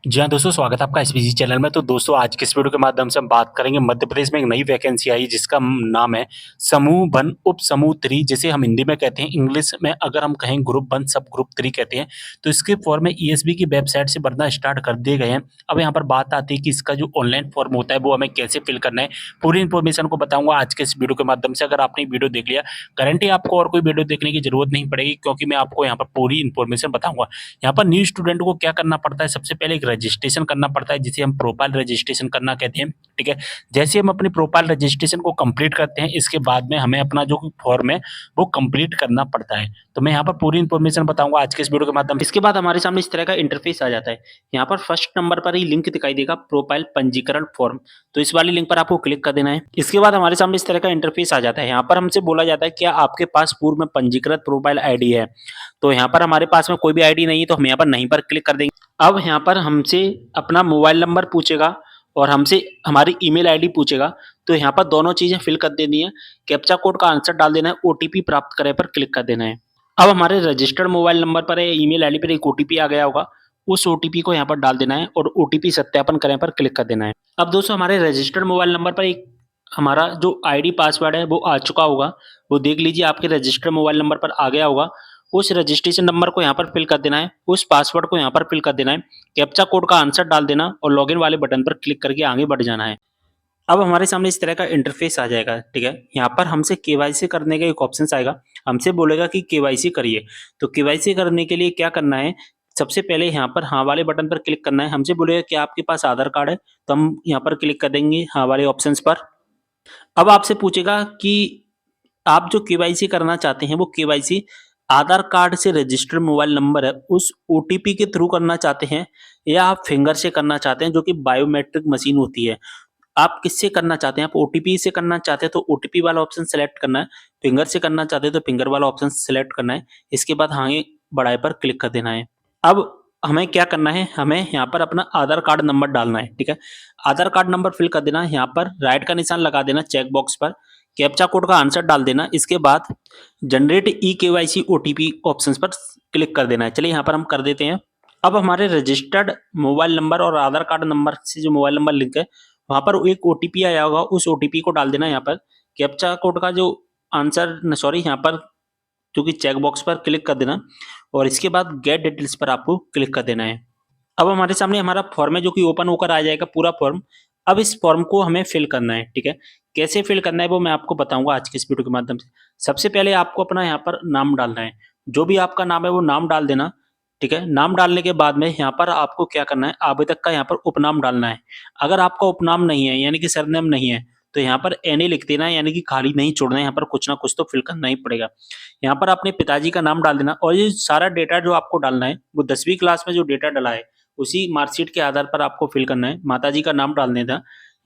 जी हाँ, दोस्तों स्वागत है आपका एसबीजी चैनल में। तो दोस्तों आज के इस वीडियो के माध्यम से हम बात करेंगे मध्य प्रदेश में एक नई वैकेंसी आई जिसका नाम है समूह वन उप समूह 3 जिसे हम हिंदी में कहते हैं, इंग्लिश में अगर हम कहें ग्रुप 1 सब ग्रुप 3 कहते हैं। तो इसके फॉर्म में ईएसबी की वेबसाइट से भरना स्टार्ट कर दिए गए हैं। अब यहाँ पर बात आती है कि इसका जो ऑनलाइन फॉर्म होता है वो हमें कैसे फिल करना है। पूरी इन्फॉर्मेशन को बताऊँगा आज के इस वीडियो के माध्यम से। अगर आपने वीडियो देख लिया, गारंटी आपको और कोई वीडियो देखने की ज़रूरत नहीं पड़ेगी क्योंकि मैं आपको यहाँ पर पूरी इन्फॉर्मेशन बताऊँगा। यहाँ पर न्यू स्टूडेंट को क्या करना पड़ता है, सबसे पहले एक रजिस्ट्रेशन करना पड़ता है जिसे हम प्रोफाइल रजिस्ट्रेशन करना कहते हैं, ठीक है। जैसे हम अपनी प्रोफाइल रजिस्ट्रेशन को कंप्लीट करते हैं, इसके बाद में हमें अपना जो फॉर्म है वो कंप्लीट करना पड़ता है। तो मैं यहाँ पर पूरी इन्फॉर्मेशन बताऊंगा आज के इस वीडियो के माध्यम से। इसके बाद हमारे सामने इस तरह का इंटरफेस आ जाता है। यहाँ पर फर्स्ट नंबर पर ही लिंक दिखाई देगा, प्रोफाइल पंजीकरण फॉर्म। तो इस वाली लिंक पर आपको क्लिक कर देना है। इसके बाद हमारे सामने इस तरह का इंटरफेस आ जाता है। यहाँ पर हमसे बोला जाता है क्या आपके पास पूर्व में पंजीकृत प्रोफाइल आईडी है। तो यहाँ पर हमारे पास में कोई भी आईडी नहीं है तो हम यहाँ पर नहीं पर क्लिक कर देंगे। अब यहाँ पर हमसे अपना मोबाइल नंबर पूछेगा और हमसे हमारी ईमेल आईडी पूछेगा। तो यहाँ पर दोनों चीज़ें फिल कर देनी है। कैप्चा कोड का आंसर डाल देना है, ओटीपी प्राप्त करें पर क्लिक कर देना है। अब हमारे रजिस्टर्ड मोबाइल नंबर पर या ईमेल आईडी पर एक ओटीपी आ गया होगा, उस ओटीपी को यहाँ पर डाल देना है और ओटीपी सत्यापन करें पर क्लिक कर देना है। अब दोस्तों हमारे रजिस्टर्ड मोबाइल नंबर पर एक हमारा जो आईडी पासवर्ड है वो आ चुका होगा, वो देख लीजिए आपके रजिस्टर्ड मोबाइल नंबर पर आ गया होगा। उस रजिस्ट्रेशन नंबर को यहाँ पर फिल कर देना है, उस पासवर्ड को यहाँ पर फिल कर देना है, कैप्चा कोड का आंसर डाल देना और लॉगिन वाले बटन पर क्लिक करके आगे बढ़ जाना है। अब हमारे सामने इस तरह का इंटरफेस आ जाएगा, ठीक है। यहाँ पर हमसे केवाईसी करने का एक ऑप्शन आएगा, हमसे बोलेगा कि केवाईसी करिए। तो केवाईसी करने के लिए क्या करना है, सबसे पहले यहाँ पर हाँ वाले बटन पर क्लिक करना है। हमसे बोलेगा कि आपके पास आधार कार्ड है, तो हम यहाँ पर क्लिक कर देंगे हाँ वाले ऑप्शन पर। अब आपसे पूछेगा कि आप जो केवाईसी करना चाहते हैं वो केवाईसी आधार कार्ड से रजिस्टर्ड मोबाइल नंबर है उस ओटीपी के थ्रू करना चाहते हैं या आप फिंगर से करना चाहते हैं, जो कि बायोमेट्रिक मशीन होती है। आप किससे करना चाहते हैं, आप ओटीपी से करना चाहते हैं तो ओटीपी वाला ऑप्शन सेलेक्ट करना है, फिंगर से करना चाहते हैं तो फिंगर वाला ऑप्शन सेलेक्ट करना है। इसके बाद आगे बढ़ाए पर क्लिक कर देना है। अब हमें क्या करना है, हमें यहाँ पर अपना आधार कार्ड नंबर डालना है, ठीक है। आधार कार्ड नंबर फिल कर देना है, यहाँ पर राइट का निशान लगा देना चेक बॉक्स पर, कैप्चा कोड का आंसर डाल देना। इसके बाद generate e KYC OTP options पर क्लिक कर देना है। चलिए यहाँ पर हम कर देते हैं। अब हमारे रजिस्टर्ड मोबाइल नंबर और आधार कार्ड नंबर से जो मोबाइल नंबर लिंक है वहां पर एक ओटीपी आया होगा, उस ओटीपी को डाल देना। यहाँ पर कैप्चा कोड का जो आंसर सॉरी यहाँ पर जो कि चेक बॉक्स पर क्लिक कर देना और इसके बाद गेट डिटेल्स पर आपको क्लिक कर देना है। अब हमारे सामने हमारा फॉर्म है जो कि ओपन होकर आ जाएगा पूरा फॉर्म। अब इस फॉर्म को हमें फिल करना है, ठीक है। कैसे फिल करना है वो मैं आपको बताऊंगा आज के इस वीडियो के माध्यम से। सबसे पहले आपको अपना यहाँ पर नाम डालना है, जो भी आपका नाम है वो नाम डाल देना, ठीक है। नाम डालने के बाद में यहाँ पर आपको क्या करना है, आवेदक का यहाँ पर उपनाम डालना है। अगर आपका उपनाम नहीं है यानी कि सरनेम नहीं है तो यहाँ पर एनी लिख देना है, यानी कि खाली नहीं छोड़ना है, यहाँ पर कुछ ना कुछ तो फिल करना ही पड़ेगा। यहाँ पर अपने पिताजी का नाम डाल देना और ये सारा डेटा जो आपको डालना है वो 10वीं क्लास में जो डेटा डला है उसी मार्कशीट के आधार पर आपको फिल करना है। माताजी का नाम डालने था,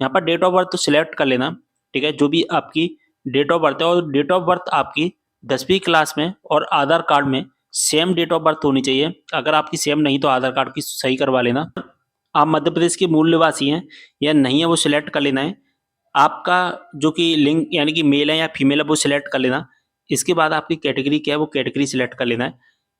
यहाँ पर डेट ऑफ बर्थ तो सिलेक्ट कर लेना, ठीक है। जो भी आपकी डेट ऑफ बर्थ है और डेट ऑफ बर्थ आपकी 10वीं क्लास में और आधार कार्ड में सेम डेट ऑफ बर्थ होनी चाहिए। अगर आपकी सेम नहीं तो आधार कार्ड की सही करवा लेना। आप मध्य प्रदेश के मूल निवासी हैं या नहीं है वो सिलेक्ट कर लेना है। आपका जो कि लिंग यानी कि मेल है या फीमेल है वो सिलेक्ट कर लेना। इसके बाद आपकी कैटेगरी क्या है वो कैटेगरी सिलेक्ट कर लेना है।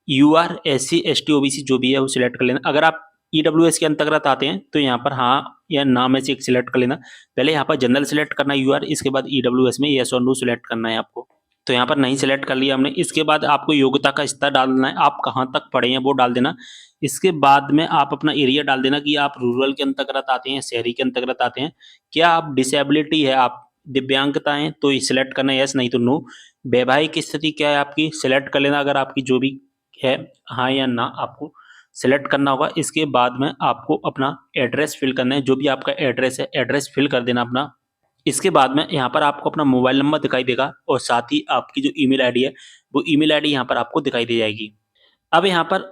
यूआर एससी एसटी ओबीसी जो भी है वो सिलेक्ट कर लेना। अगर आप ईडब्ल्यूएस के अंतर्गत आते हैं तो यहाँ पर हाँ या ना में से एक सिलेक्ट कर लेना। पहले यहाँ पर जनरल सिलेक्ट करना है यूआर, इसके बाद ईडब्ल्यूएस में यस और नो सिलेक्ट करना है आपको। तो यहाँ पर नहीं सिलेक्ट कर लिया हमने। इसके बाद आपको योग्यता का स्तर डालना है, आप कहाँ तक पढ़े हैं वो डाल देना। इसके बाद में आप अपना एरिया डाल देना कि आप रूरल के अंतर्गत आते हैं, शहरी के अंतर्गत आते हैं। क्या आप डिसेबिलिटी है, आप दिव्यांगता है तो ये सिलेक्ट करना है यस, नहीं तो नो। वैवाहिक स्थिति क्या है आपकी सिलेक्ट कर लेना, अगर आपकी जो भी है हाँ या ना आपको सिलेक्ट करना होगा। इसके बाद में आपको अपना एड्रेस फिल करना है, जो भी आपका एड्रेस है एड्रेस फिल कर देना अपना। इसके बाद में यहाँ पर आपको अपना मोबाइल नंबर दिखाई देगा और साथ ही आपकी जो ईमेल आईडी है वो ईमेल आईडी यहाँ पर आपको दिखाई दे जाएगी। अब यहाँ पर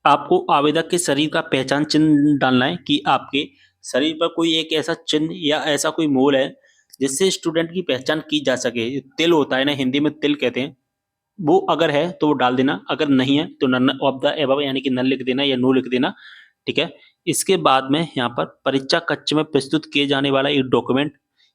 आपको आवेदक के शरीर का पहचान चिन्ह डालना है कि आपके शरीर पर कोई एक ऐसा चिन्ह या ऐसा कोई मोल है जिससे स्टूडेंट की पहचान की जा सके। तिल होता है ना, हिंदी में तिल कहते हैं, वो अगर है तो वो डाल देना, अगर नहीं है तो नन ऑफ द एबव यानी कि नन लिख देना या नो लिख देना, ठीक है। इसके बाद में यहाँ पर परीक्षा कक्ष में प्रस्तुत किए जाने वाला एक डॉक्यूमेंट,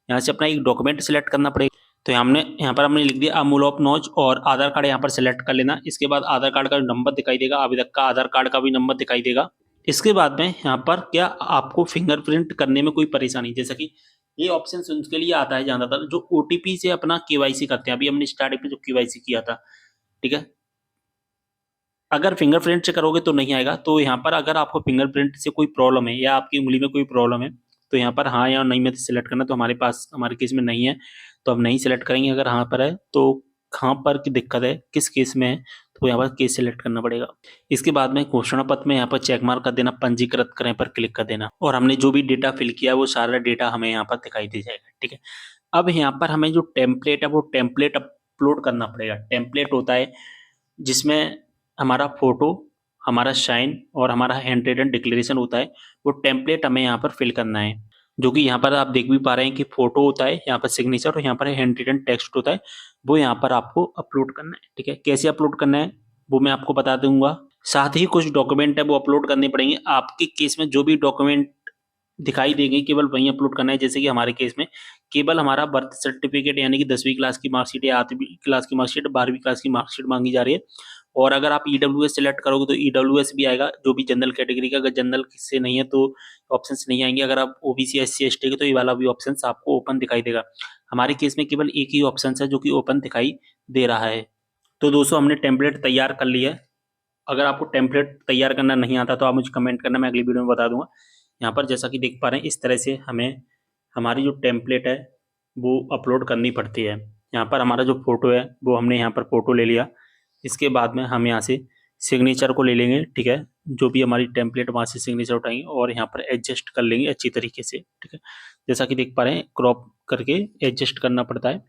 यहाँ से अपना एक डॉक्यूमेंट सिलेक्ट करना पड़ेगा। तो यहाँ पर हमने लिख दिया अमूल ऑफ नॉज और आधार कार्ड यहाँ पर सिलेक्ट कर लेना। इसके बाद आधार कार्ड का नंबर दिखाई देगा, आवेदक का आधार कार्ड का भी नंबर दिखाई देगा। इसके बाद में यहाँ पर क्या आपको फिंगरप्रिंट करने में कोई परेशानी, जैसा कि ये ऑप्शन उनके लिए आता है ज़्यादातर जो ओटीपी से अपना केवाईसी करते हैं। अभी हमने स्टार्टिंग में जो केवाईसी किया था, ठीक है? अगर फिंगरप्रिंट से करोगे तो नहीं आएगा। तो यहाँ पर अगर आपको फिंगरप्रिंट से कोई प्रॉब्लम है या आपकी उंगली में कोई प्रॉब्लम है, तो यहाँ पर हाँ या नहीं में सिलेक्ट करना। तो हमारे पास हमारे केस में नहीं है, तो हम नहीं सिलेक्ट करेंगे। अगर हाँ पर है तो कहाँ पर की दिक्कत है, किस केस में है, तो यहाँ पर केस सिलेक्ट करना पड़ेगा। इसके बाद में घोषणा पत्र में यहाँ पर चेक मार्क कर देना, पंजीकृत करें पर क्लिक कर देना, और हमने जो भी डेटा फिल किया वो सारा डेटा हमें यहाँ पर दिखाई दे जाएगा, ठीक है। अब यहाँ पर हमें जो टेम्पलेट है वो टेम्पलेट अपलोड करना पड़ेगा। टेम्पलेट होता है जिसमें हमारा फोटो, हमारा साइन और हमारा हैंड रिटन डिक्लेरेशन होता है। वो टेम्पलेट हमें यहाँ पर फिल करना है, जो कि यहाँ पर आप देख भी पा रहे हैं कि फोटो होता है, यहाँ पर सिग्नेचर और यहाँ पर हैंड रिटन टेक्स्ट होता है। वो यहाँ पर आपको अपलोड करना है, ठीक है। कैसे अपलोड करना है वो मैं आपको बता दूंगा। साथ ही कुछ डॉक्यूमेंट है वो अपलोड करने पड़ेंगे। आपके केस में जो भी डॉक्यूमेंट दिखाई देंगे केवल वही अपलोड करना है। जैसे कि हमारे केस में केवल हमारा बर्थ सर्टिफिकेट यानी कि 10वीं क्लास की मार्कशीट या 8वीं क्लास की मार्कशीट, 12वीं क्लास की मार्कशीट मांगी जा रही है। और अगर आप ईडब्ल्यूएस सिलेक्ट करोगे तो ईडब्ल्यूएस भी आएगा, जो भी जनरल कैटेगरी का। अगर जनरल से नहीं है तो ऑप्शंस नहीं आएंगे। अगर आप ओबीसी एससी एसटी के तो ये वाला भी ऑप्शंस आपको ओपन दिखाई देगा। हमारे केस में केवल एक ही ऑप्शन है जो कि ओपन दिखाई दे रहा है। तो दोस्तों हमने टेम्पलेट तैयार कर लिया है। अगर आपको टेम्पलेट तैयार करना नहीं आता तो आप मुझे कमेंट करना, मैं अगली वीडियो में बता दूंगा। यहाँ पर जैसा कि देख पा रहे हैं इस तरह से हमें हमारी जो टेम्पलेट है वो अपलोड करनी पड़ती है। यहाँ पर हमारा जो फोटो है वो हमने यहाँ पर फोटो ले लिया। इसके बाद में हम यहाँ से सिग्नेचर को ले लेंगे, ठीक है। जो भी हमारी टेम्पलेट वहाँ से सिग्नेचर उठाएंगे और यहाँ पर एडजस्ट कर लेंगे अच्छी तरीके से, ठीक है। जैसा कि देख पा रहे हैं क्रॉप करके एडजस्ट करना पड़ता है।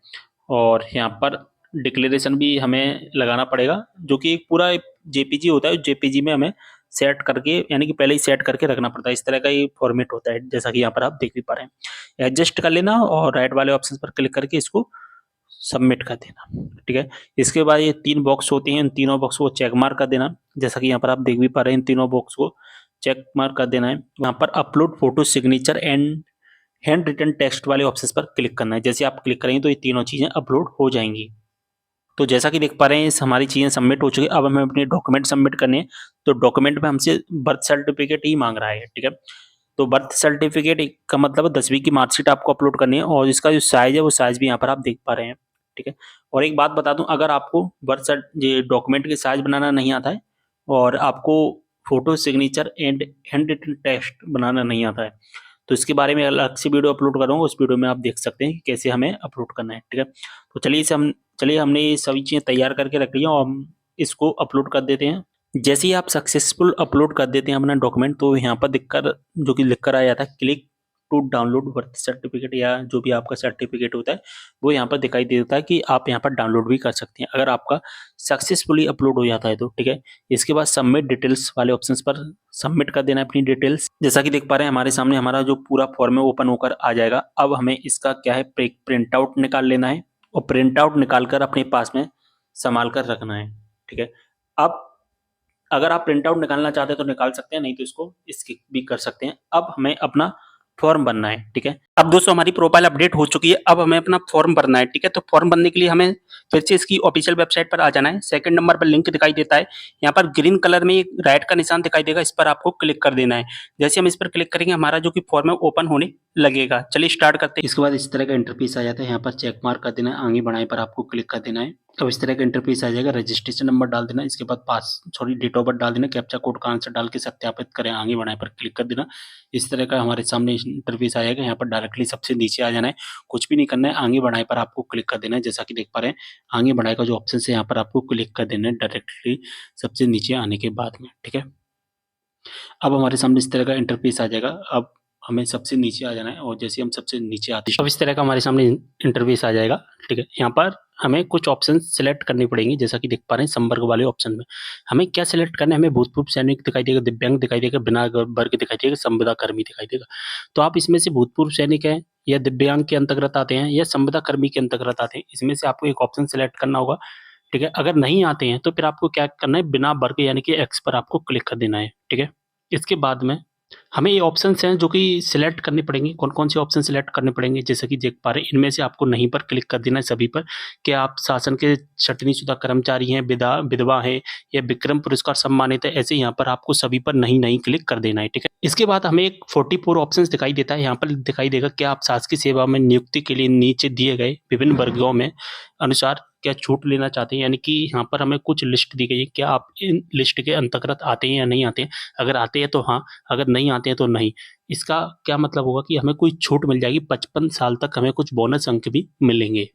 और यहाँ पर डिक्लेरेशन भी हमें लगाना पड़ेगा, जो कि एक पूरा जेपीजी होता है। जेपीजी में हमें सेट करके यानी कि पहले ही सेट करके रखना पड़ता है। इस तरह का ये फॉर्मेट होता है, जैसा कि यहाँ पर आप देख भी पा रहे हैं। एडजस्ट कर लेना और राइट वाले ऑप्शन पर क्लिक करके इसको सबमिट कर देना, ठीक है। इसके बाद ये 3 बॉक्स होते हैं, इन तीनों बॉक्स को चेक मार्क कर देना। जैसा कि यहाँ पर आप देख भी पा रहे हैं इन तीनों बॉक्स को चेक मार्क कर देना है। यहाँ पर upload photo, signature and hand written text वाले ऑप्शन पर क्लिक करना है। जैसे आप क्लिक करेंगे तो ये तीनों चीजें अपलोड हो जाएंगी। तो जैसा कि देख पा रहे हैं हमारी चीजें सबमिट हो चुकी है। अब हमें अपने डॉक्यूमेंट सबमिट करने हैं। तो डॉक्यूमेंट में हमसे बर्थ सर्टिफिकेट ही मांग रहा है, ठीक है। तो बर्थ सर्टिफिकेट का मतलब 10वीं की मार्कशीट आपको अपलोड करनी है, और इसका जो साइज है वो साइज भी यहाँ पर आप देख पा रहे हैं, ठीक है। और एक बात बता दूं, अगर आपको बर्थ सर्ट ये डॉक्यूमेंट के साइज बनाना नहीं आता है और आपको photo, signature and hand written text बनाना नहीं आता है, तो इसके बारे में अलग से वीडियो अपलोड करूंगा। उस वीडियो में आप देख सकते हैं कि कैसे हमें अपलोड करना है, ठीक है। तो चलिए हमने ये सभी चीजें तैयार करके रख लिया और हम इसको अपलोड कर देते हैं। जैसे ही आप सक्सेसफुल अपलोड कर देते हैं अपना डॉक्यूमेंट, तो यहाँ पर दिखकर जो कि लिखकर आ जाता है click to download birth certificate, या जो भी आपका सर्टिफिकेट होता है वो यहाँ पर दिखाई देता है कि आप यहाँ पर डाउनलोड भी कर सकते हैं अगर आपका सक्सेसफुली अपलोड हो जाता है तो, ठीक है। इसके बाद सबमिट डिटेल्स वाले ऑप्शन पर सबमिट कर देना है अपनी डिटेल्स। जैसा कि देख पा रहे हैं हमारे सामने हमारा जो पूरा फॉर्म है ओपन होकर आ जाएगा। अब हमें इसका क्या है, प्रिंट आउट निकाल लेना है और प्रिंट आउट निकाल कर अपने पास में संभाल कर रखना है, ठीक है। अब अगर आप प्रिंट आउट निकालना चाहते हैं तो निकाल सकते हैं, नहीं तो इसको स्किप भी कर सकते हैं। अब हमें अपना फॉर्म भरना है, ठीक है। अब दोस्तों हमारी प्रोफाइल अपडेट हो चुकी है। अब हमें अपना फॉर्म भरना है, ठीक है। तो फॉर्म भरने के लिए हमें फिर से इसकी ऑफिशियल वेबसाइट पर आ जाना है। सेकंड नंबर पर लिंक दिखाई देता है, यहाँ पर ग्रीन कलर में एक राइट का निशान दिखाई देगा, इस पर आपको क्लिक कर देना है। जैसे हम इस पर क्लिक करेंगे हमारा जो कि फॉर्म है ओपन होने लगेगा। चलिए स्टार्ट करते हैं। इसके बाद इस तरह का इंटरफेस आ जाता है, यहाँ पर चेक मार्क कर देना है, आगे बढ़ाए पर आपको क्लिक कर देना है। अब इस तरह का इंटरफेस आ जाएगा, रजिस्ट्रेशन नंबर डाल देना, इसके बाद डेट ऑफ बर्थ डाल देना, कैप्चा कोड का आंसर डाल के सत्यापित करें, आगे बढ़ाए पर क्लिक कर देना। इस तरह का हमारे सामने इंटरफेस आ जाएगा। यहाँ पर डायरेक्टली सबसे नीचे आ जाना है, कुछ भी नहीं करना है, आगे बढ़ाए पर आपको क्लिक कर देना है। जैसा कि देख पा रहे हैं आगे बढ़ाए का जो ऑप्शन है यहाँ पर आपको क्लिक कर देना है डायरेक्टली सबसे नीचे आने के बाद में, ठीक है। अब हमारे सामने इस तरह का इंटरफेस आ जाएगा। अब हमें सबसे नीचे आ जाना है और जैसे हम सबसे नीचे आते हैं अब इस तरह का हमारे सामने इंटरफेस आ जाएगा, ठीक है। यहाँ पर हमें कुछ ऑप्शन सिलेक्ट करनी पड़ेंगी। जैसा कि देख पा रहे हैं संपर्क वाले ऑप्शन में हमें क्या सिलेक्ट करना है, हमें भूतपूर्व सैनिक दिखाई देगा, दिव्यांग दिखाई देगा, बिना वर्ग दिखाई देगा, संविदा कर्मी दिखाई देगा। तो आप इसमें से भूतपूर्व सैनिक है या दिव्यांग के अंतर्गत आते हैं या संविदा कर्मी के अंतर्गत आते हैं, इसमें से आपको एक ऑप्शन सिलेक्ट करना होगा, ठीक है। अगर नहीं आते हैं तो फिर आपको क्या करना है, बिना वर्ग यानी कि एक्स पर आपको क्लिक कर देना है, ठीक है। इसके बाद में हमें ये ऑप्शंस हैं जो कि सिलेक्ट करने पड़ेंगे। कौन-कौन से ऑप्शन सिलेक्ट करने पड़ेंगे? जैसे कि देख पा रहे हैं, इनमें से आपको नहीं पर क्लिक कर देना है सभी पर। क्या आप शासन के छँटनीशुदा कर्मचारी हैं, विधवा हैं या विक्रम पुरस्कार सम्मानित है, ऐसे यहाँ पर आपको सभी पर नहीं क्लिक कर देना है, ठीक है? इसके बाद हमें एक 44 ऑप्शंस दिखाई देता है। यहाँ पर दिखाई देगा क्या आप शासकीय सेवा में नियुक्ति के लिए नीचे दिए गए विभिन्न वर्गों में अनुसार क्या छूट लेना चाहते हैं? यानी कि यहाँ पर हमें कुछ लिस्ट दी गई है। क्या आप इन लिस्ट के अंतर्गत आते हैं या नहीं आते हैं? अगर आते हैं तो हाँ, अगर नहीं आते हैं तो नहीं। इसका क्या मतलब होगा कि हमें कोई छूट मिल जाएगी, 55 साल तक हमें कुछ बोनस अंक भी मिलेंगे।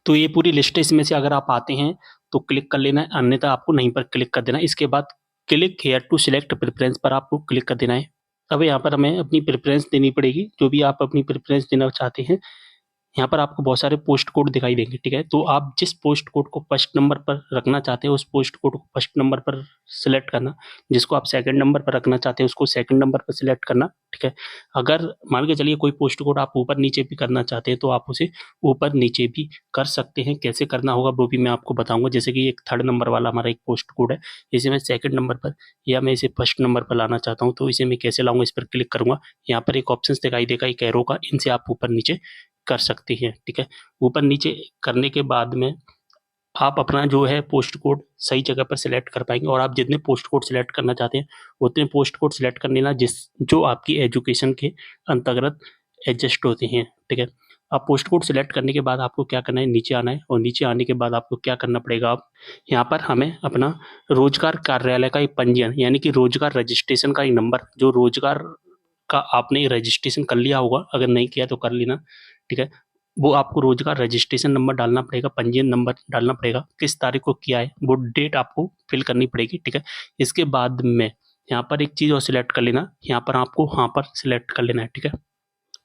तो ये पूरी लिस्ट है, इसमें से अगर आप आते हैं तो क्लिक कर लेना है, अन्यथा आपको नहीं पर क्लिक कर देना है। इसके बाद click here to select preference पर आपको क्लिक कर देना है। अब यहाँ पर हमें अपनी प्रेफ़रेंस देनी पड़ेगी, जो भी आप अपनी प्रेफ़रेंस देना चाहते हैं। यहाँ पर आपको बहुत सारे पोस्ट कोड दिखाई देंगे, ठीक है? तो आप जिस पोस्ट कोड को फर्स्ट नंबर पर रखना चाहते हैं, उस पोस्ट कोड को फर्स्ट नंबर पर सेलेक्ट करना, जिसको आप सेकंड नंबर पर रखना चाहते हैं, उसको सेकंड नंबर पर सेलेक्ट करना, ठीक है? अगर मान के चलिए कोई पोस्ट कोड आप ऊपर-नीचे भी करना चाहते हैं, तो आप उसे ऊपर-नीचे भी कर सकते हैं। कैसे करना होगा वो भी मैं आपको बताऊँगा। जैसे कि एक थर्ड नंबर वाला हमारा एक पोस्ट कोड है, इसे मैं सेकंड नंबर पर या मैं इसे फर्स्ट नंबर पर लाना चाहता हूँ, तो इसे मैं कैसे लाऊँगा, इस पर क्लिक करूँगा। यहाँ पर एक ऑप्शंस दिखाई देगा एक एरो का, इनसे आप ऊपर-नीचे कर सकते हैं, ठीक है? ऊपर-नीचे करने के बाद में आप अपना जो है पोस्ट कोड सही जगह पर सिलेक्ट कर पाएँगे और आप जितने पोस्ट कोड सिलेक्ट करना चाहते हैं, उतने पोस्ट कोड सिलेक्ट कर लेना जो आपकी एजुकेशन के अंतर्गत एडजस्ट होते हैं, ठीक है? अब पोस्ट कोड सिलेक्ट करने के बाद आपको क्या करना है, नीचे आना है और नीचे आने के बाद आपको क्या करना पड़ेगा अब, यहाँ पर हमें अपना रोज़गार कार्यालय का एक पंजीयन यानी कि रोज़गार रजिस्ट्रेशन का एक नंबर, जो रोज़गार का आपने रजिस्ट्रेशन कर लिया होगा, अगर नहीं किया तो कर लेना, ठीक है? वो आपको रोज़गार रजिस्ट्रेशन नंबर डालना पड़ेगा, पंजीयन नंबर डालना पड़ेगा, किस तारीख को किया है, वो डेट आपको फ़िल करनी पड़ेगी, ठीक है? इसके बाद में यहाँ पर एक चीज़ और सिलेक्ट कर लेना, यहाँ पर आपको हाँ पर सिलेक्ट कर लेना है, ठीक है?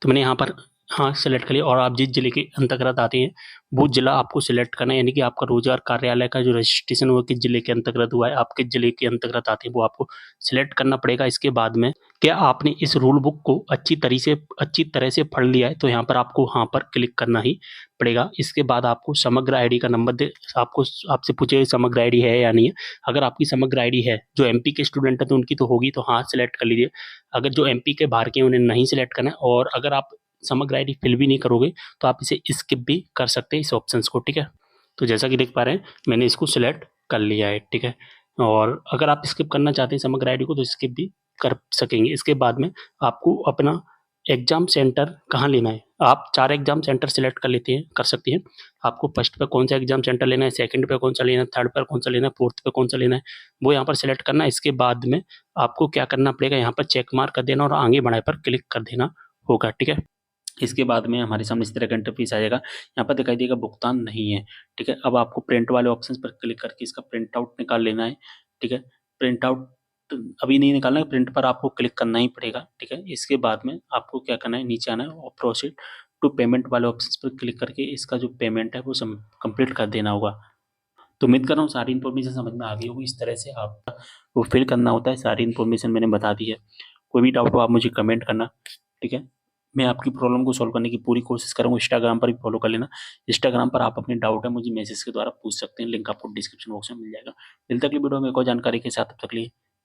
तो मैंने यहाँ पर हाँ सेलेक्ट कर लिया और आप जिस जिले के अंतर्गत आते हैं, वो जिला आपको सिलेक्ट करना है, यानी कि आपका रोज़गार कार्यालय का जो रजिस्ट्रेशन वो किस जिले के अंतर्गत हुआ है, आप किस जिले के अंतर्गत आते हैं, वो आपको सिलेक्ट करना पड़ेगा। इसके बाद में क्या आपने इस रूल बुक को अच्छी तरह से पढ़ लिया है, तो यहाँ पर आपको हाँ पर क्लिक करना ही पड़ेगा। इसके बाद आपको समग्र आईडी का नंबर दे आपको आपसे पूछेगा समग्र आईडी है या नहीं है? अगर आपकी समग्र आईडी है, जो एमपी के स्टूडेंट हैं तो उनकी तो होगी, तो हाँ सेलेक्ट कर लीजिए। अगर जो एमपी के बाहर के हैं उन्हें नहीं सेलेक्ट करना है और अगर आप समग्र आईडी फिल भी नहीं करोगे, तो आप इसे स्किप भी कर सकते हैं इस ऑप्शंस को, ठीक है? तो जैसा कि देख पा रहे हैं, मैंने इसको सिलेक्ट कर लिया है, ठीक है? और अगर आप स्किप करना चाहते हैं समग्र आईडी को तो स्किप भी कर सकेंगे। इसके बाद में आपको अपना एग्ज़ाम सेंटर कहाँ लेना है, आप 4 एग्ज़ाम सेंटर सिलेक्ट कर सकते हैं। आपको फर्स्ट पे कौन-सा एग्ज़ाम सेंटर लेना है, सेकंड पे कौन-सा लेना है, थर्ड पर कौन-सा लेना है, फोर्थ पे कौन-सा लेना है, वो यहाँ पर सिलेक्ट करना है। इसके बाद में आपको क्या करना पड़ेगा, यहाँ पर चेक मार्क कर देना और आगे बढ़ाए पर क्लिक कर देना होगा, ठीक है? इसके बाद में हमारे सामने इस तरह का इंटरफ़ेस आ जाएगा। यहाँ पर दिखाई देगा भुगतान नहीं है, ठीक है? अब आपको प्रिंट वाले ऑप्शंस पर क्लिक करके इसका प्रिंट आउट निकाल लेना है, ठीक है? प्रिंट आउट अभी नहीं निकालना है, प्रिंट पर आपको क्लिक करना ही पड़ेगा, ठीक है? इसके बाद में आपको क्या करना है, नीचे आना है और प्रोसीड टू पेमेंट वाले ऑप्शंस पर क्लिक करके इसका जो पेमेंट है वो कंप्लीट कर देना होगा। तो उम्मीद कर रहा हूँ सारी इन्फॉर्मेशन समझ में आ गई होगी। इस तरह से आप वो फिल करना होता है, सारी इन्फॉर्मेशन मैंने बता दी है। कोई भी डाउट हो आप मुझे कमेंट करना, ठीक है? मैं आपकी प्रॉब्लम को सॉल्व करने की पूरी कोशिश करूँगा। इंस्टाग्राम पर भी फॉलो कर लेना। इंस्टाग्राम पर आप अपने डाउट है मुझे मैसेज के द्वारा पूछ सकते हैं, लिंक आपको डिस्क्रिप्शन बॉक्स में मिल जाएगा। मिलते हैं अगली वीडियो में एक और जानकारी के साथ, तब तक के लिए